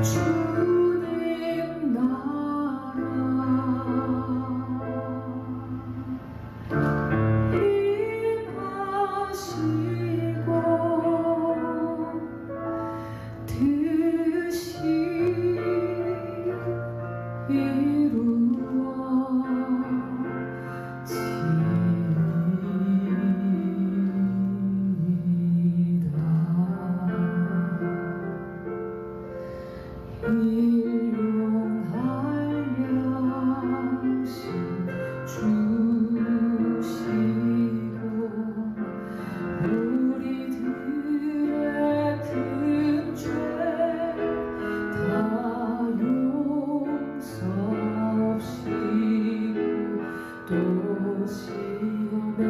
주님 나라 임하시고 뜻이 일용할 양식 주시고 우리들의 큰 죄 다 용서하시고 또 시험에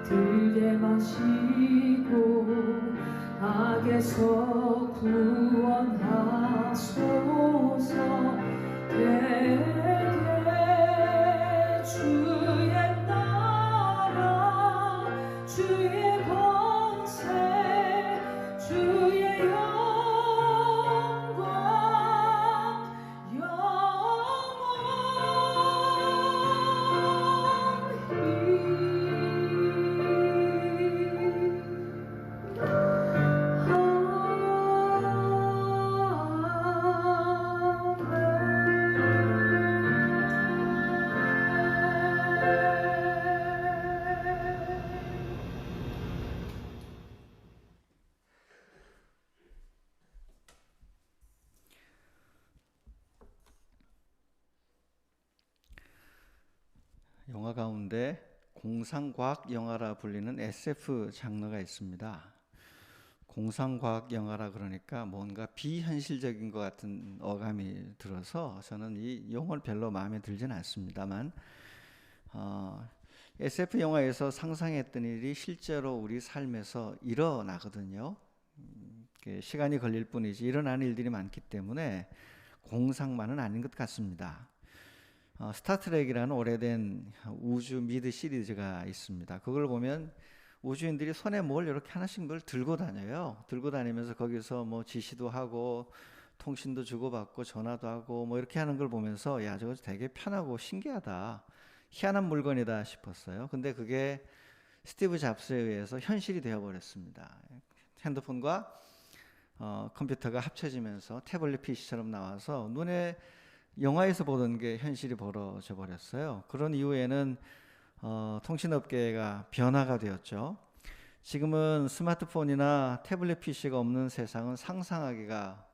들게 마시고 악에서 구원하소서. 되게 주의 나라 주의 권세 주의 영광 영화 가운데 공상과학 영화라 불리는 SF 장르가 있습니다. 공상과학 영화라 그러니까 뭔가 비현실적인 것 같은 어감이 들어서 저는 이 용어를 별로 마음에 들진 않습니다만 SF 영화에서 상상했던 일이 실제로 우리 삶에서 일어나거든요. 시간이 걸릴 뿐이지 일어나는 일들이 많기 때문에 공상만은 아닌 것 같습니다. 스타트렉이라는 오래된 우주 미드 시리즈가 있습니다. 그걸 보면 우주인들이 손에 뭘 이렇게 하나씩 뭘 들고 다녀요. 들고 다니면서 거기서 뭐 지시도 하고 통신도 주고받고 전화도 하고 뭐 이렇게 하는 걸 보면서 야, 저거 되게 편하고 신기하다, 희한한 물건이다 싶었어요. 근데 그게 스티브 잡스에 의해서 현실이 되어버렸습니다. 핸드폰과 컴퓨터가 합쳐지면서 태블릿 PC처럼 나와서 눈에 영화에서 보던 게 현실이 벌어져 버렸어요. 그런 이후에는 통신업계가 변화가 되었죠. 지금은 스마트폰이나 태블릿 PC가 없는 세상은 상상하기가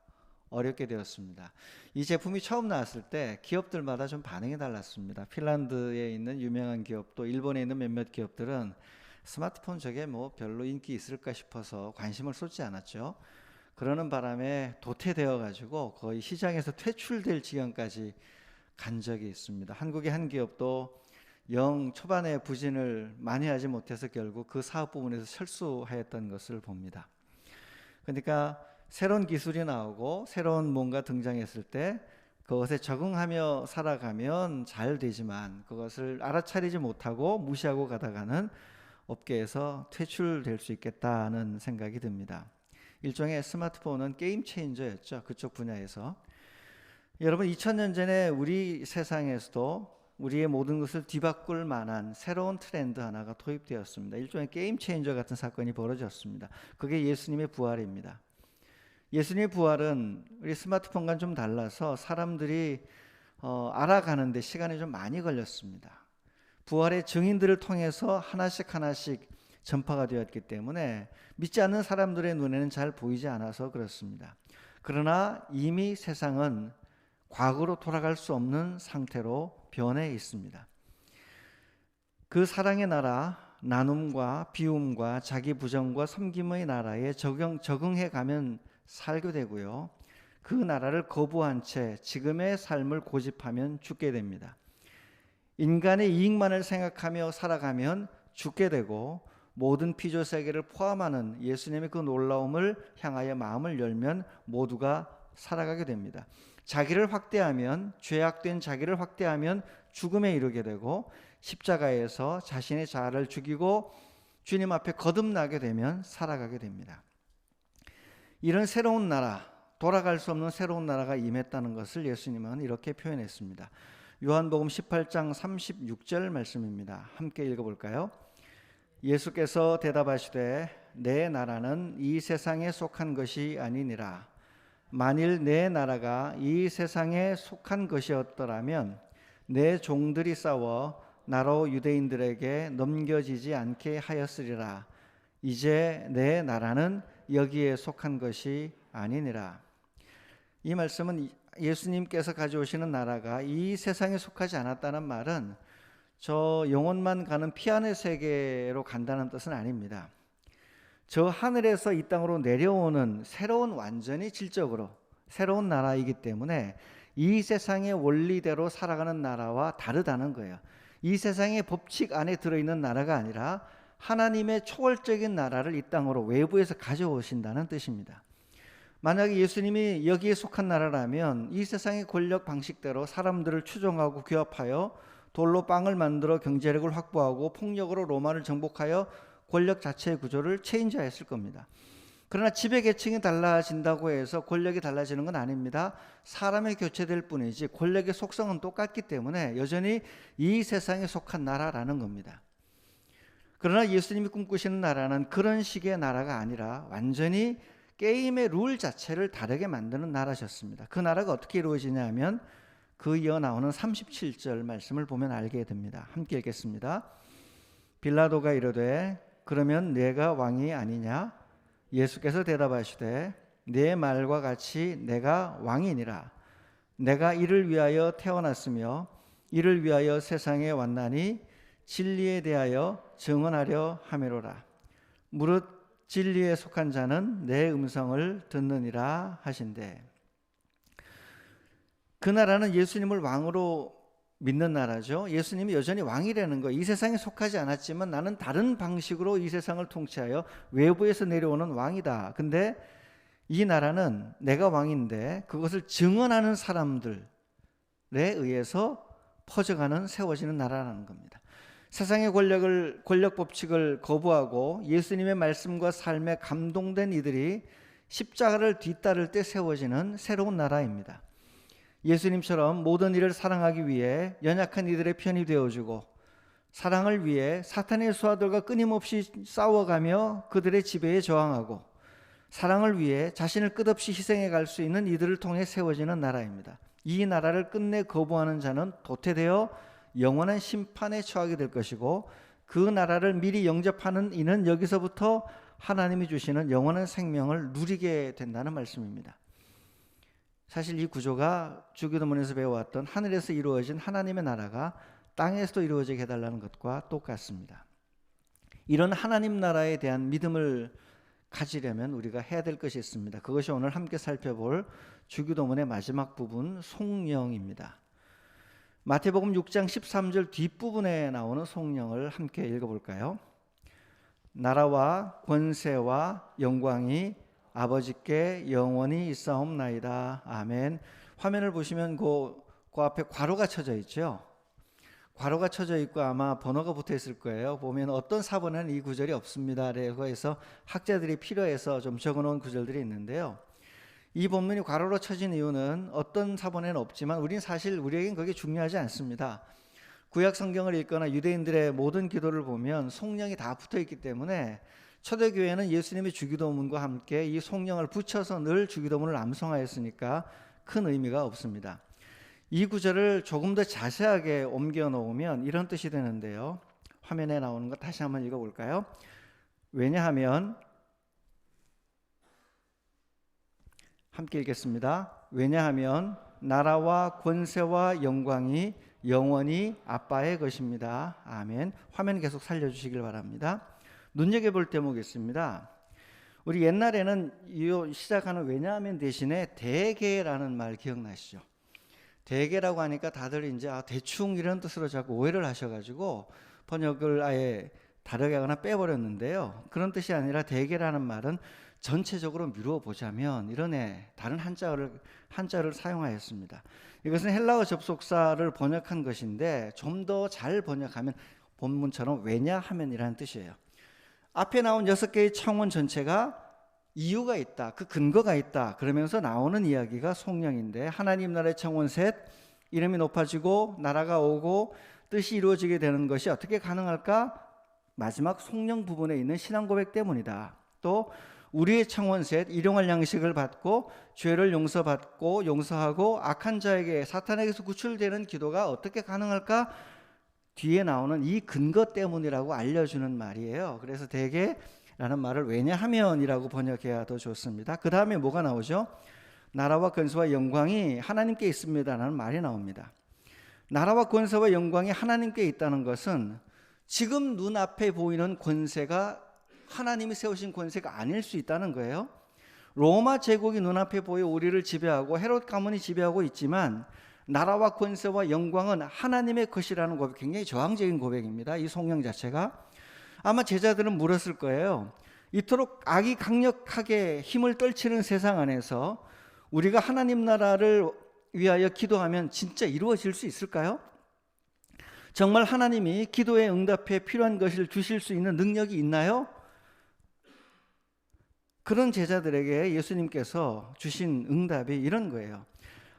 어렵게 되었습니다. 이 제품이 처음 나왔을 때 기업들마다 좀 반응이 달랐습니다. 핀란드에 있는 유명한 기업도 일본에 있는 몇몇 기업들은 스마트폰 저게 뭐 별로 인기 있을까 싶어서 관심을 쏟지 않았죠. 그러는 바람에 도태되어 가지고 거의 시장에서 퇴출될 지경까지 간 적이 있습니다. 한국의 한 기업도 영 초반에 부진을 많이 하지 못해서 결국 그 사업 부분에서 철수하였던 것을 봅니다. 그러니까 새로운 기술이 나오고 새로운 뭔가 등장했을 때 그것에 적응하며 살아가면 잘 되지만 그것을 알아차리지 못하고 무시하고 가다가는 업계에서 퇴출될 수 있겠다는 생각이 듭니다. 일종의 스마트폰은 게임 체인저였죠. 그쪽 분야에서. 여러분 2000년 전에 우리 세상에서도 우리의 모든 것을 뒤바꿀 만한 새로운 트렌드 하나가 도입되었습니다. 일종의 게임 체인저 같은 사건이 벌어졌습니다. 그게 예수님의 부활입니다. 예수님의 부활은 우리 스마트폰과는 좀 달라서 사람들이 알아가는데 시간이 좀 많이 걸렸습니다. 부활의 증인들을 통해서 하나씩 전파가 되었기 때문에 믿지 않는 사람들의 눈에는 잘 보이지 않아서 그렇습니다. 그러나 이미 세상은 과거로 돌아갈 수 없는 상태로 변해 있습니다. 그 사랑의 나라, 나눔과 비움과 자기 부정과 섬김의 나라에 적응해 가면 살게 되고요. 그 나라를 거부한 채 지금의 삶을 고집하면 죽게 됩니다. 인간의 이익만을 생각하며 살아가면 죽게 되고 모든 피조 세계를 포함하는 예수님의 그 놀라움을 향하여 마음을 열면 모두가 살아가게 됩니다. 자기를 확대하면, 죄악된 자기를 확대하면 죽음에 이르게 되고 십자가에서 자신의 자아를 죽이고 주님 앞에 거듭나게 되면 살아가게 됩니다. 이런 새로운 나라, 돌아갈 수 없는 새로운 나라가 임했다는 것을 예수님은 이렇게 표현했습니다. 요한복음 18장 36절 말씀입니다. 함께 읽어볼까요? 예수께서 대답하시되 내 나라는 이 세상에 속한 것이 아니니라. 만일 내 나라가 이 세상에 속한 것이었더라면 내 종들이 싸워 나로 유대인들에게 넘겨지지 않게 하였으리라. 이제 내 나라는 여기에 속한 것이 아니니라. 이 말씀은 예수님께서 가져오시는 나라가 이 세상에 속하지 않았다는 말은 저 영혼만 가는 피안의 세계로 간다는 뜻은 아닙니다. 저 하늘에서 이 땅으로 내려오는 새로운, 완전히 질적으로 새로운 나라이기 때문에 이 세상의 원리대로 살아가는 나라와 다르다는 거예요. 이 세상의 법칙 안에 들어있는 나라가 아니라 하나님의 초월적인 나라를 이 땅으로 외부에서 가져오신다는 뜻입니다. 만약에 예수님이 여기에 속한 나라라면 이 세상의 권력 방식대로 사람들을 추종하고 규합하여 돌로 빵을 만들어 경제력을 확보하고 폭력으로 로마를 정복하여 권력 자체의 구조를 체인지했을 겁니다. 그러나 지배 계층이 달라진다고 해서 권력이 달라지는 건 아닙니다. 사람이 교체될 뿐이지 권력의 속성은 똑같기 때문에 여전히 이 세상에 속한 나라라는 겁니다. 그러나 예수님이 꿈꾸시는 나라는 그런 식의 나라가 아니라 완전히 게임의 룰 자체를 다르게 만드는 나라셨습니다. 그 나라가 어떻게 이루어지냐 하면 그 이어 나오는 37절 말씀을 보면 알게 됩니다. 함께 읽겠습니다. 빌라도가 이르되 그러면 내가 왕이 아니냐? 예수께서 대답하시되 내 말과 같이 내가 왕이니라. 내가 이를 위하여 태어났으며 이를 위하여 세상에 왔나니 진리에 대하여 증언하려 함이로라. 무릇 진리에 속한 자는 내 음성을 듣느니라 하신대. 그 나라는 예수님을 왕으로 믿는 나라죠. 예수님이 여전히 왕이라는 거, 이 세상에 속하지 않았지만 나는 다른 방식으로 이 세상을 통치하여 외부에서 내려오는 왕이다. 근데 이 나라는 내가 왕인데 그것을 증언하는 사람들에 의해서 퍼져가는, 세워지는 나라라는 겁니다. 세상의 권력 법칙을 거부하고 예수님의 말씀과 삶에 감동된 이들이 십자가를 뒤따를 때 세워지는 새로운 나라입니다. 예수님처럼 모든 이를 사랑하기 위해 연약한 이들의 편이 되어주고 사랑을 위해 사탄의 수하들과 끊임없이 싸워가며 그들의 지배에 저항하고 사랑을 위해 자신을 끝없이 희생해 갈 수 있는 이들을 통해 세워지는 나라입니다. 이 나라를 끝내 거부하는 자는 도태되어 영원한 심판에 처하게 될 것이고 그 나라를 미리 영접하는 이는 여기서부터 하나님이 주시는 영원한 생명을 누리게 된다는 말씀입니다. 사실 이 구조가 주기도문에서 배워왔던 하늘에서 이루어진 하나님의 나라가 땅에서도 이루어지게 해달라는 것과 똑같습니다. 이런 하나님 나라에 대한 믿음을 가지려면 우리가 해야 될 것이 있습니다. 그것이 오늘 함께 살펴볼 주기도문의 마지막 부분 송령입니다. 마태복음 6장 13절 뒷부분에 나오는 송령을 함께 읽어볼까요? 나라와 권세와 영광이 아버지께 영원히 있사옵나이다. 아멘. 화면을 보시면 그 앞에 괄호가 쳐져 있죠. 괄호가 쳐져 있고 아마 번호가 붙어 있을 거예요. 보면 어떤 사본에는 이 구절이 없습니다. 라고 해서 학자들이 필요해서 좀 적어놓은 구절들이 있는데요. 이 본문이 괄호로 쳐진 이유는 어떤 사본에는 없지만 우리에겐 그게 중요하지 않습니다. 구약 성경을 읽거나 유대인들의 모든 기도를 보면 송령이 다 붙어 있기 때문에 초대교회는 예수님의 주기도문과 함께 이 송령을 붙여서 늘 주기도문을 암송하였으니까 큰 의미가 없습니다. 이 구절을 조금 더 자세하게 옮겨 놓으면 이런 뜻이 되는데요. 화면에 나오는 것 다시 한번 읽어볼까요? 왜냐하면 함께 읽겠습니다. 왜냐하면 나라와 권세와 영광이 영원히 아빠의 것입니다. 아멘. 화면 계속 살려주시길 바랍니다. 눈여겨볼 대목이 있습니다. 우리 옛날에는 이 시작하는 왜냐하면 대신에 대개라는 말 기억나시죠? 대개라고 하니까 다들 이제 대충 이런 뜻으로 자꾸 오해를 하셔가지고 번역을 아예 다르게 하거나 빼버렸는데요. 그런 뜻이 아니라 대개라는 말은 전체적으로 미루어 보자면 이런 다른 한자를 사용하였습니다. 이것은 헬라어 접속사를 번역한 것인데 좀 더 잘 번역하면 본문처럼 왜냐하면이라는 뜻이에요. 앞에 나온 6개의 청원 전체가 이유가 있다, 그 근거가 있다 그러면서 나오는 이야기가 송영인데, 하나님 나라의 청원 셋, 이름이 높아지고 나라가 오고 뜻이 이루어지게 되는 것이 어떻게 가능할까? 마지막 송영 부분에 있는 신앙 고백 때문이다. 또 우리의 청원 셋, 일용할 양식을 받고 죄를 용서받고 용서하고 악한 자에게, 사탄에게서 구출되는 기도가 어떻게 가능할까? 뒤에 나오는 이 근거 때문이라고 알려주는 말이에요. 그래서 대개 라는 말을 왜냐하면이라고 번역해야 더 좋습니다. 그 다음에 뭐가 나오죠? 나라와 권세와 영광이 하나님께 있습니다라는 말이 나옵니다. 나라와 권세와 영광이 하나님께 있다는 것은 지금 눈앞에 보이는 권세가 하나님이 세우신 권세가 아닐 수 있다는 거예요. 로마 제국이 눈앞에 보여 우리를 지배하고 헤롯 가문이 지배하고 있지만 나라와 권세와 영광은 하나님의 것이라는 고백, 굉장히 저항적인 고백입니다. 이 송영 자체가. 아마 제자들은 물었을 거예요. 이토록 악이 강력하게 힘을 떨치는 세상 안에서 우리가 하나님 나라를 위하여 기도하면 진짜 이루어질 수 있을까요? 정말 하나님이 기도에 응답해 필요한 것을 주실 수 있는 능력이 있나요? 그런 제자들에게 예수님께서 주신 응답이 이런 거예요.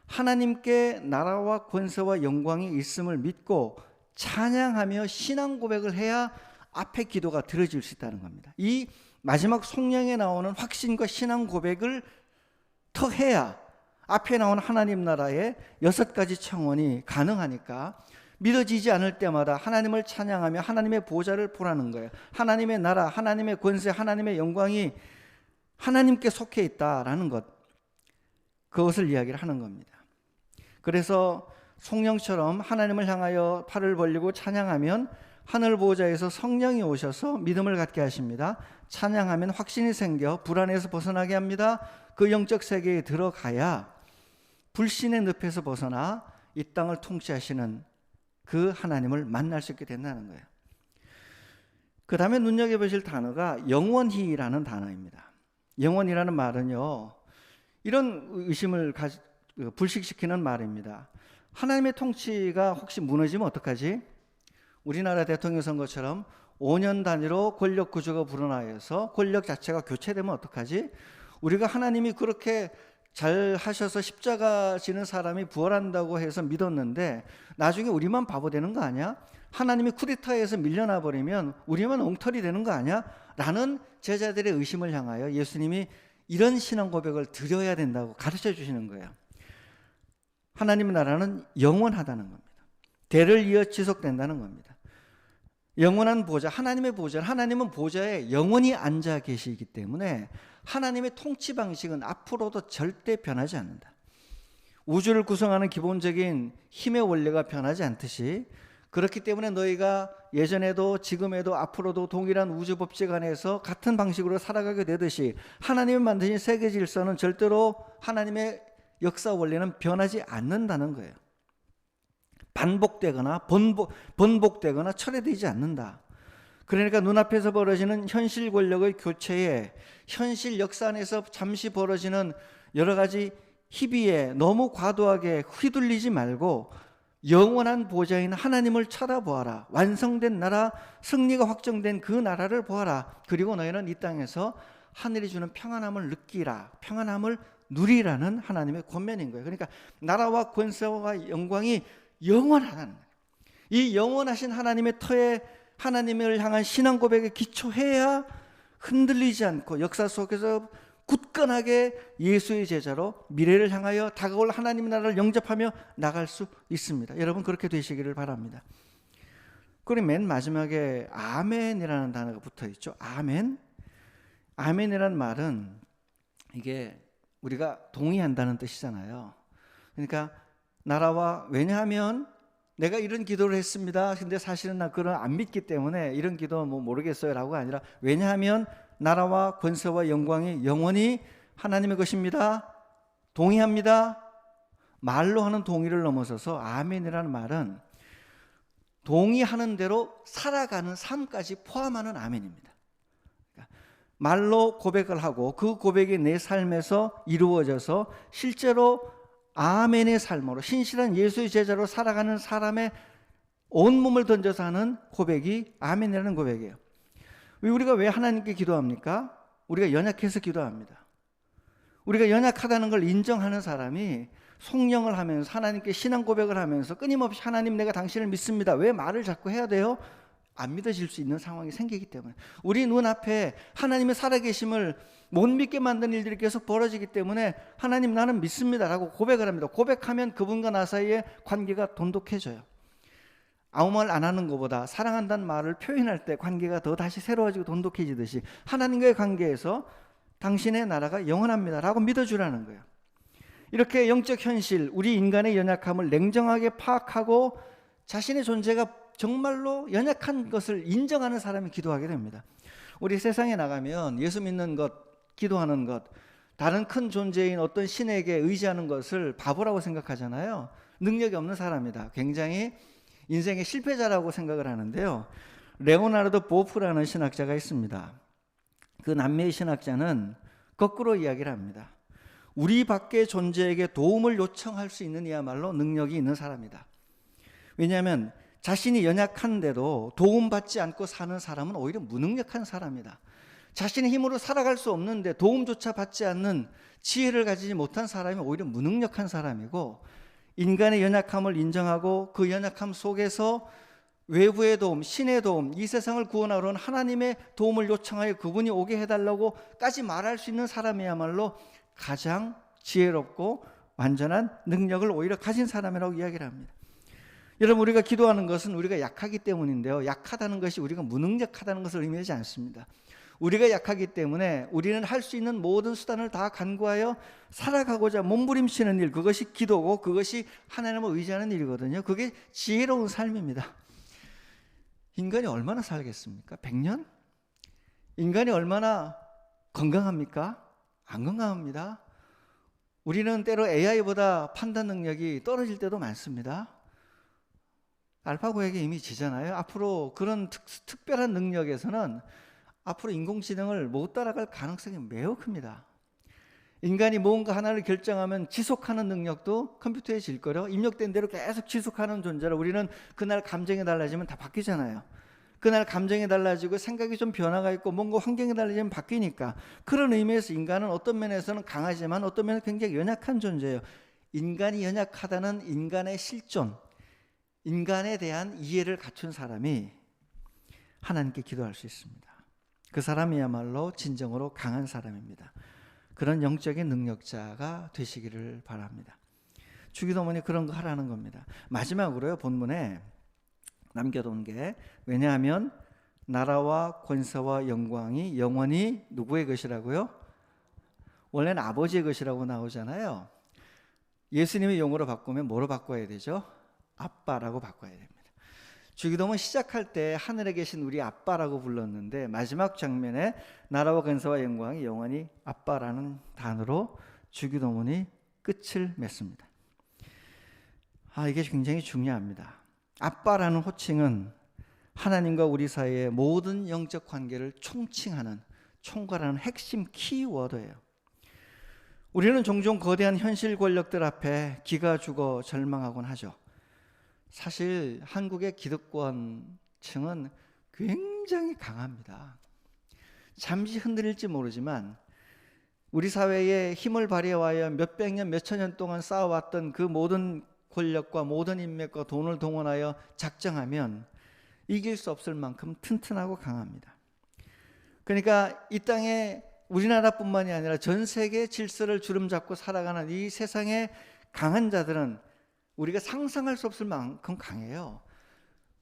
하나님께 나라와 권세와 영광이 있음을 믿고 찬양하며 신앙 고백을 해야 앞에 기도가 들어질 수 있다는 겁니다. 이 마지막 송영에 나오는 확신과 신앙 고백을 더해야 앞에 나온 하나님 나라의 6가지 청원이 가능하니까 믿어지지 않을 때마다 하나님을 찬양하며 하나님의 보좌를 보라는 거예요. 하나님의 나라, 하나님의 권세, 하나님의 영광이 하나님께 속해 있다라는 것, 그것을 이야기를 하는 겁니다. 그래서 송영처럼 하나님을 향하여 팔을 벌리고 찬양하면 하늘 보좌에서 성령이 오셔서 믿음을 갖게 하십니다. 찬양하면 확신이 생겨 불안에서 벗어나게 합니다. 그 영적 세계에 들어가야 불신의 늪에서 벗어나 이 땅을 통치하시는 그 하나님을 만날 수 있게 된다는 거예요. 그 다음에 눈여겨보실 단어가 영원히라는 단어입니다. 영원이라는 말은요, 이런 의심을 불식시키는 말입니다. 하나님의 통치가 혹시 무너지면 어떡하지? 우리나라 대통령 선거처럼 5년 단위로 권력 구조가 불어나서 권력 자체가 교체되면 어떡하지? 우리가 하나님이 그렇게 잘 하셔서 십자가 지는 사람이 부활한다고 해서 믿었는데 나중에 우리만 바보 되는 거 아니야? 하나님이 쿠데타에서 밀려나 버리면 우리만 엉터리 되는 거 아니야? 라는 제자들의 의심을 향하여 예수님이 이런 신앙 고백을 드려야 된다고 가르쳐 주시는 거예요. 하나님의 나라는 영원하다는 겁니다. 대를 이어 지속된다는 겁니다. 영원한 보좌, 하나님의 보좌, 하나님은 보좌에 영원히 앉아 계시기 때문에 하나님의 통치 방식은 앞으로도 절대 변하지 않는다. 우주를 구성하는 기본적인 힘의 원리가 변하지 않듯이, 그렇기 때문에 너희가 예전에도 지금에도 앞으로도 동일한 우주 법칙 안에서 같은 방식으로 살아가게 되듯이 하나님이 만드신 세계 질서는 절대로 하나님의 역사 원리는 변하지 않는다는 거예요. 반복되거나 번복되거나 철회되지 않는다. 그러니까 눈앞에서 벌어지는 현실 권력의 교체에, 현실 역사 안에서 잠시 벌어지는 여러 가지 희비에 너무 과도하게 휘둘리지 말고 영원한 보좌인 하나님을 쳐다보아라. 완성된 나라, 승리가 확정된 그 나라를 보아라. 그리고 너희는 이 땅에서 하늘이 주는 평안함을 느끼라. 평안함을 누리라는 하나님의 권면인 거예요. 그러니까 나라와 권세와 영광이 영원하다는 거예요. 이 영원하신 하나님의 터에 하나님을 향한 신앙 고백에 기초해야 흔들리지 않고 역사 속에서 굳건하게 예수의 제자로 미래를 향하여 다가올 하나님 나라를 영접하며 나갈 수 있습니다. 여러분 그렇게 되시기를 바랍니다. 그리고 맨 마지막에 아멘이라는 단어가 붙어 있죠. 아멘. 아멘이라는 말은 이게 우리가 동의한다는 뜻이잖아요. 그러니까 나라와, 왜냐하면 내가 이런 기도를 했습니다. 근데 사실은 나 그걸 안 믿기 때문에 이런 기도 모르겠어요 라고가 아니라, 왜냐하면 나라와 권세와 영광이 영원히 하나님의 것입니다. 동의합니다. 말로 하는 동의를 넘어서서 아멘이라는 말은 동의하는 대로 살아가는 삶까지 포함하는 아멘입니다. 말로 고백을 하고 그 고백이 내 삶에서 이루어져서 실제로 아멘의 삶으로 신실한 예수의 제자로 살아가는 사람의 온몸을 던져서 하는 고백이 아멘이라는 고백이에요. 우리가 왜 하나님께 기도합니까? 우리가 연약해서 기도합니다. 우리가 연약하다는 걸 인정하는 사람이 송영을 하면서 하나님께 신앙 고백을 하면서 끊임없이 하나님 내가 당신을 믿습니다. 왜 말을 자꾸 해야 돼요? 안 믿어질 수 있는 상황이 생기기 때문에 우리 눈앞에 하나님의 살아계심을 못 믿게 만드는 일들이 계속 벌어지기 때문에 하나님 나는 믿습니다 라고 고백을 합니다. 고백하면 그분과 나 사이의 관계가 돈독해져요. 아무 말 안 하는 것보다 사랑한다는 말을 표현할 때 관계가 더 다시 새로워지고 돈독해지듯이 하나님과의 관계에서 당신의 나라가 영원합니다 라고 믿어주라는 거예요. 이렇게 영적 현실, 우리 인간의 연약함을 냉정하게 파악하고 자신의 존재가 정말로 연약한 것을 인정하는 사람이 기도하게 됩니다. 우리 세상에 나가면 예수 믿는 것, 기도하는 것, 다른 큰 존재인 어떤 신에게 의지하는 것을 바보라고 생각하잖아요. 능력이 없는 사람이다. 굉장히 인생의 실패자라고 생각을 하는데요. 레오나르도 보프라는 신학자가 있습니다. 그 남미의 신학자는 거꾸로 이야기를 합니다. 우리 밖의 존재에게 도움을 요청할 수 있는 이야말로 능력이 있는 사람이다. 왜냐하면 자신이 연약한데도 도움받지 않고 사는 사람은 오히려 무능력한 사람이다. 자신의 힘으로 살아갈 수 없는데 도움조차 받지 않는 지혜를 가지지 못한 사람이 오히려 무능력한 사람이고, 인간의 연약함을 인정하고 그 연약함 속에서 외부의 도움, 신의 도움, 이 세상을 구원하러 온 하나님의 도움을 요청하여 그분이 오게 해달라고까지 말할 수 있는 사람이야말로 가장 지혜롭고 완전한 능력을 오히려 가진 사람이라고 이야기를 합니다. 여러분, 우리가 기도하는 것은 우리가 약하기 때문인데요, 약하다는 것이 우리가 무능력하다는 것을 의미하지 않습니다. 우리가 약하기 때문에 우리는 할 수 있는 모든 수단을 다 간구하여 살아가고자 몸부림치는 일, 그것이 기도고 그것이 하나님을 의지하는 일이거든요. 그게 지혜로운 삶입니다. 인간이 얼마나 살겠습니까? 100년? 인간이 얼마나 건강합니까? 안 건강합니다. 우리는 때로 AI보다 판단 능력이 떨어질 때도 많습니다. 알파고에게 이미 지잖아요. 앞으로 그런 특별한 능력에서는 앞으로 인공지능을 못 따라갈 가능성이 매우 큽니다. 인간이 뭔가 하나를 결정하면 지속하는 능력도 컴퓨터에 질 거려. 입력된 대로 계속 지속하는 존재라 우리는 그날 감정이 달라지면 다 바뀌잖아요. 그날 감정이 달라지고 생각이 좀 변화가 있고 뭔가 환경이 달라지면 바뀌니까, 그런 의미에서 인간은 어떤 면에서는 강하지만 어떤 면에서 굉장히 연약한 존재예요. 인간이 연약하다는 인간의 실존, 인간에 대한 이해를 갖춘 사람이 하나님께 기도할 수 있습니다. 그 사람이야말로 진정으로 강한 사람입니다. 그런 영적인 능력자가 되시기를 바랍니다. 주기도문이 그런 거 하라는 겁니다. 마지막으로요, 본문에 남겨둔 게, 왜냐하면 나라와 권세와 영광이 영원히 누구의 것이라고요? 원래는 아버지의 것이라고 나오잖아요. 예수님의 용어로 바꾸면 뭐로 바꿔야 되죠? 아빠라고 바꿔야 됩니다. 주기도문 시작할 때 하늘에 계신 우리 아빠라고 불렀는데 마지막 장면에 나라와 권세와 영광이 영원히 아빠라는 단어로 주기도문이 끝을 맺습니다. 이게 굉장히 중요합니다. 아빠라는 호칭은 하나님과 우리 사이의 모든 영적 관계를 총칭하는, 총괄하는 핵심 키워드예요. 우리는 종종 거대한 현실 권력들 앞에 기가 죽어 절망하곤 하죠. 사실 한국의 기득권층은 굉장히 강합니다. 잠시 흔들릴지 모르지만 우리 사회에 힘을 발휘하여 몇백 년, 몇천 년 동안 쌓아왔던 그 모든 권력과 모든 인맥과 돈을 동원하여 작정하면 이길 수 없을 만큼 튼튼하고 강합니다. 그러니까 이 땅에 우리나라뿐만이 아니라 전 세계 질서를 주름잡고 살아가는 이 세상의 강한 자들은 우리가 상상할 수 없을 만큼 강해요.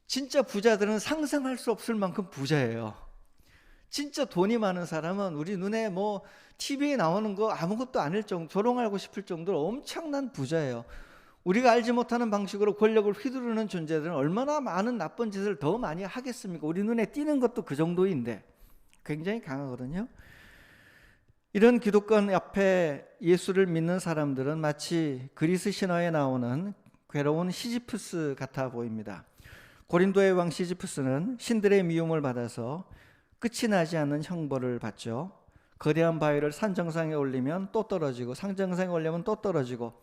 진짜 부자들은 상상할 수 없을 만큼 부자예요. 진짜 돈이 많은 사람은 우리 눈에 뭐 TV에 나오는 거 아무것도 아닐 정도, 조롱하고 싶을 정도로 엄청난 부자예요. 우리가 알지 못하는 방식으로 권력을 휘두르는 존재들은 얼마나 많은 나쁜 짓을 더 많이 하겠습니까? 우리 눈에 띄는 것도 그 정도인데 굉장히 강하거든요. 이런 기득권 앞에 예수를 믿는 사람들은 마치 그리스 신화에 나오는 괴로운 시지프스 같아 보입니다. 고린도의 왕 시지프스는 신들의 미움을 받아서 끝이 나지 않는 형벌을 받죠. 거대한 바위를 산 정상에 올리면 또 떨어지고 산 정상에 올리면 또 떨어지고,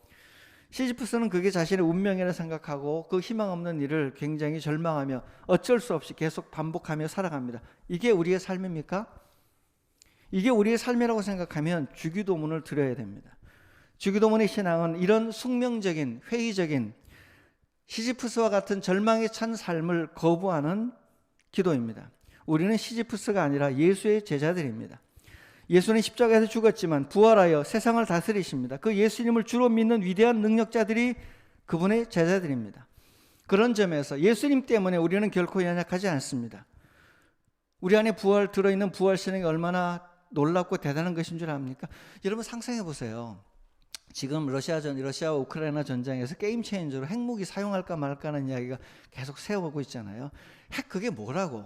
시지프스는 그게 자신의 운명이라 생각하고 그 희망 없는 일을 굉장히 절망하며 어쩔 수 없이 계속 반복하며 살아갑니다. 이게 우리의 삶입니까? 이게 우리의 삶이라고 생각하면 주기도문을 드려야 됩니다. 주기도문의 신앙은 이런 숙명적인, 회의적인 시지프스와 같은 절망에 찬 삶을 거부하는 기도입니다. 우리는 시지프스가 아니라 예수의 제자들입니다. 예수는 십자가에서 죽었지만 부활하여 세상을 다스리십니다. 그 예수님을 주로 믿는 위대한 능력자들이 그분의 제자들입니다. 그런 점에서 예수님 때문에 우리는 결코 연약하지 않습니다. 우리 안에 들어있는 부활신앙이 얼마나 놀랍고 대단한 것인 줄 압니까? 여러분 상상해 보세요. 지금 러시아와 우크라이나 전쟁에서 게임 체인저로 핵무기 사용할까 말까는 이야기가 계속 세워오고 있잖아요. 그게 뭐라고?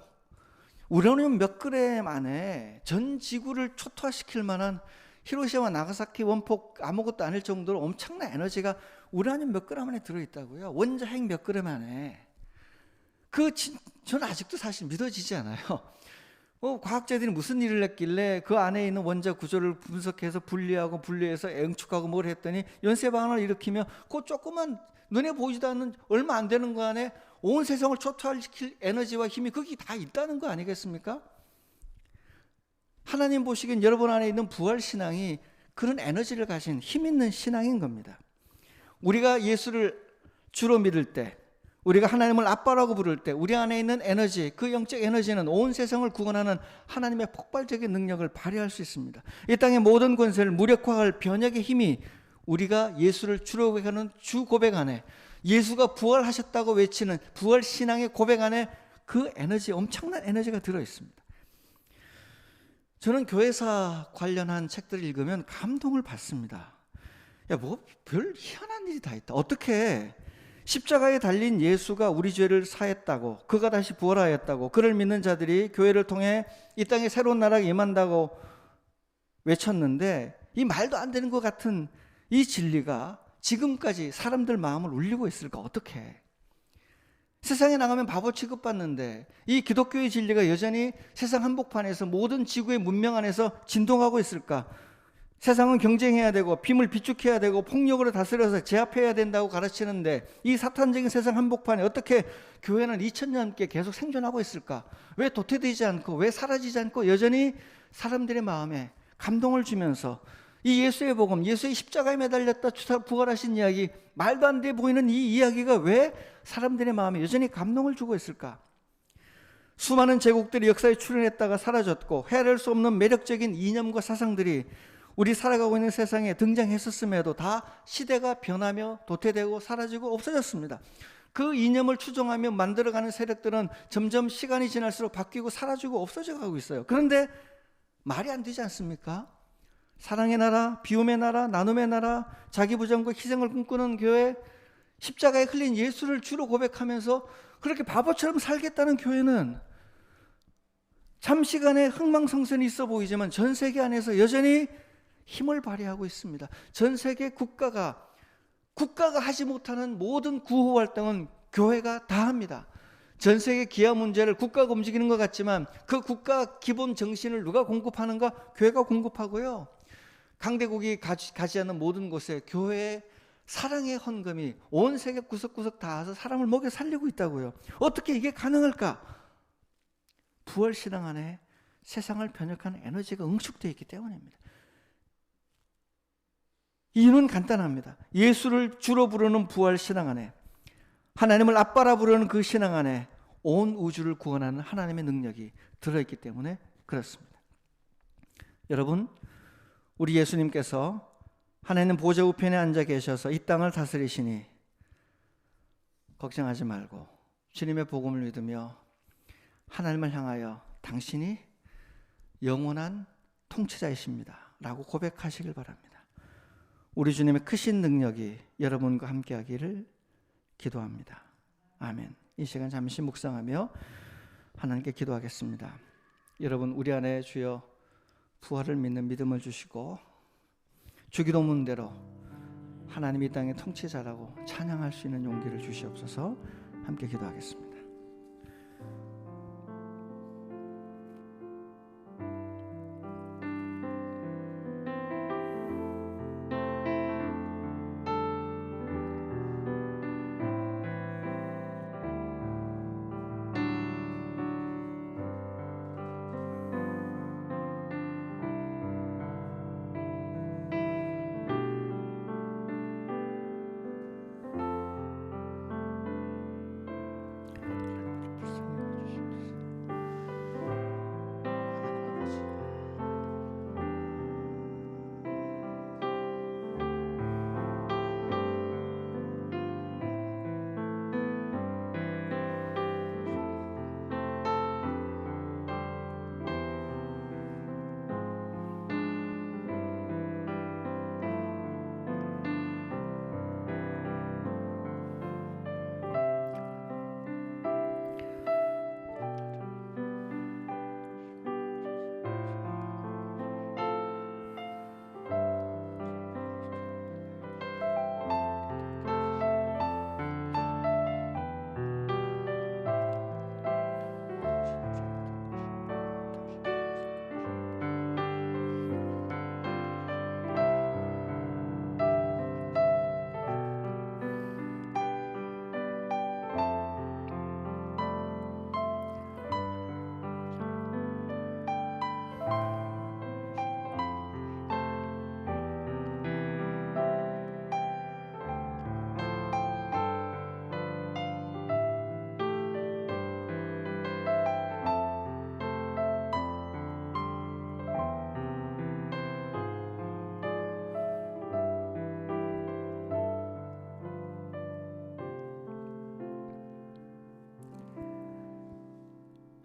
우라늄 몇 그램 안에 전 지구를 초토화시킬 만한 히로시마 나가사키 원폭 아무것도 아닐 정도로 엄청난 에너지가 우라늄 몇 그램 안에 들어있다고요. 원자핵 몇 그램 안에. 저는 아직도 사실 믿어지지 않아요. 과학자들이 무슨 일을 했길래 그 안에 있는 원자 구조를 분석해서 분리해서 응축하고 뭘 했더니 연쇄방환을 일으키며 그 조그만 눈에 보이지도 않는 얼마 안 되는 거 안에 온 세상을 초토화시킬 에너지와 힘이 거기 다 있다는 거 아니겠습니까? 하나님 보시기엔 여러분 안에 있는 부활신앙이 그런 에너지를 가진 힘 있는 신앙인 겁니다. 우리가 예수를 주로 믿을 때, 우리가 하나님을 아빠라고 부를 때 우리 안에 있는 에너지, 그 영적 에너지는 온 세상을 구원하는 하나님의 폭발적인 능력을 발휘할 수 있습니다. 이 땅의 모든 권세를 무력화할 변혁의 힘이 우리가 예수를 주로 고백하는 주 고백 안에, 예수가 부활하셨다고 외치는 부활 신앙의 고백 안에 그 에너지, 엄청난 에너지가 들어있습니다. 저는 교회사 관련한 책들을 읽으면 감동을 받습니다. 별 희한한 일이 다 있다. 어떻게 십자가에 달린 예수가 우리 죄를 사했다고, 그가 다시 부활하였다고, 그를 믿는 자들이 교회를 통해 이 땅에 새로운 나라가 임한다고 외쳤는데, 이 말도 안 되는 것 같은 이 진리가 지금까지 사람들 마음을 울리고 있을까? 어떻게? 세상에 나가면 바보 취급받는데 이 기독교의 진리가 여전히 세상 한복판에서 모든 지구의 문명 안에서 진동하고 있을까? 세상은 경쟁해야 되고 빔을 비축해야 되고 폭력으로 다스려서 제압해야 된다고 가르치는데 이 사탄적인 세상 한복판에 어떻게 교회는 2000년 넘게 계속 생존하고 있을까? 왜 도태되지 않고, 왜 사라지지 않고 여전히 사람들의 마음에 감동을 주면서 이 예수의 복음, 예수의 십자가에 매달렸다 부활하신 이야기, 말도 안 돼 보이는 이 이야기가 왜 사람들의 마음에 여전히 감동을 주고 있을까? 수많은 제국들이 역사에 출현했다가 사라졌고 헤아릴 수 없는 매력적인 이념과 사상들이 우리 살아가고 있는 세상에 등장했었음에도 다 시대가 변하며 도태되고 사라지고 없어졌습니다. 그 이념을 추종하며 만들어가는 세력들은 점점 시간이 지날수록 바뀌고 사라지고 없어져 가고 있어요. 그런데 말이 안 되지 않습니까? 사랑의 나라, 비움의 나라, 나눔의 나라, 자기 부정과 희생을 꿈꾸는 교회, 십자가에 흘린 예수를 주로 고백하면서 그렇게 바보처럼 살겠다는 교회는 잠시간의 흥망성쇠는 있어 보이지만 전 세계 안에서 여전히 힘을 발휘하고 있습니다. 전 세계 국가가 하지 못하는 모든 구호 활동은 교회가 다 합니다. 전 세계 기아 문제를 국가가 움직이는 것 같지만 그 국가 기본 정신을 누가 공급하는가? 교회가 공급하고요. 강대국이 가지 않는 모든 곳에 교회의 사랑의 헌금이 온 세계 구석구석 닿아서 사람을 먹여 살리고 있다고요. 어떻게 이게 가능할까? 부활신앙 안에 세상을 변혁하는 에너지가 응축되어 있기 때문입니다. 이유는 간단합니다. 예수를 주로 부르는 부활신앙 안에, 하나님을 아빠라 부르는 그 신앙 안에 온 우주를 구원하는 하나님의 능력이 들어있기 때문에 그렇습니다. 여러분, 우리 예수님께서 하나님 보좌 우편에 앉아 계셔서 이 땅을 다스리시니 걱정하지 말고 주님의 복음을 믿으며 하나님을 향하여 당신이 영원한 통치자이십니다 라고 고백하시길 바랍니다. 우리 주님의 크신 능력이 여러분과 함께하기를 기도합니다. 아멘. 이 시간 잠시 묵상하며 하나님께 기도하겠습니다. 여러분, 우리 안에 주여 부활을 믿는 믿음을 주시고 주기도문대로 하나님 이 땅의 통치자라고 찬양할 수 있는 용기를 주시옵소서. 함께 기도하겠습니다.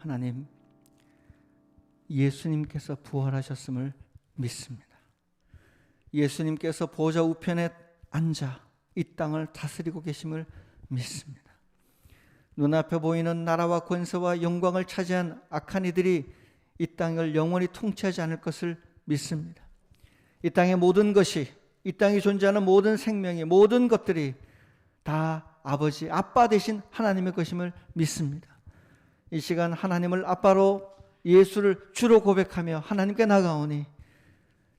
하나님, 예수님께서 부활하셨음을 믿습니다. 예수님께서 보좌 우편에 앉아 이 땅을 다스리고 계심을 믿습니다. 눈앞에 보이는 나라와 권세와 영광을 차지한 악한 이들이 이 땅을 영원히 통치하지 않을 것을 믿습니다. 이 땅의 모든 것이, 이 땅에 존재하는 모든 생명이, 모든 것들이 다 아버지, 아빠 되신 하나님의 것임을 믿습니다. 이 시간 하나님을 아빠로, 예수를 주로 고백하며 하나님께 나가오니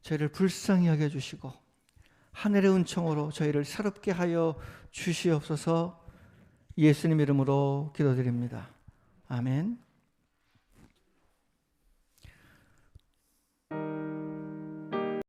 저희를 불쌍히 여겨주시고 하늘의 은총으로 저희를 새롭게 하여 주시옵소서. 예수님 이름으로 기도드립니다. 아멘.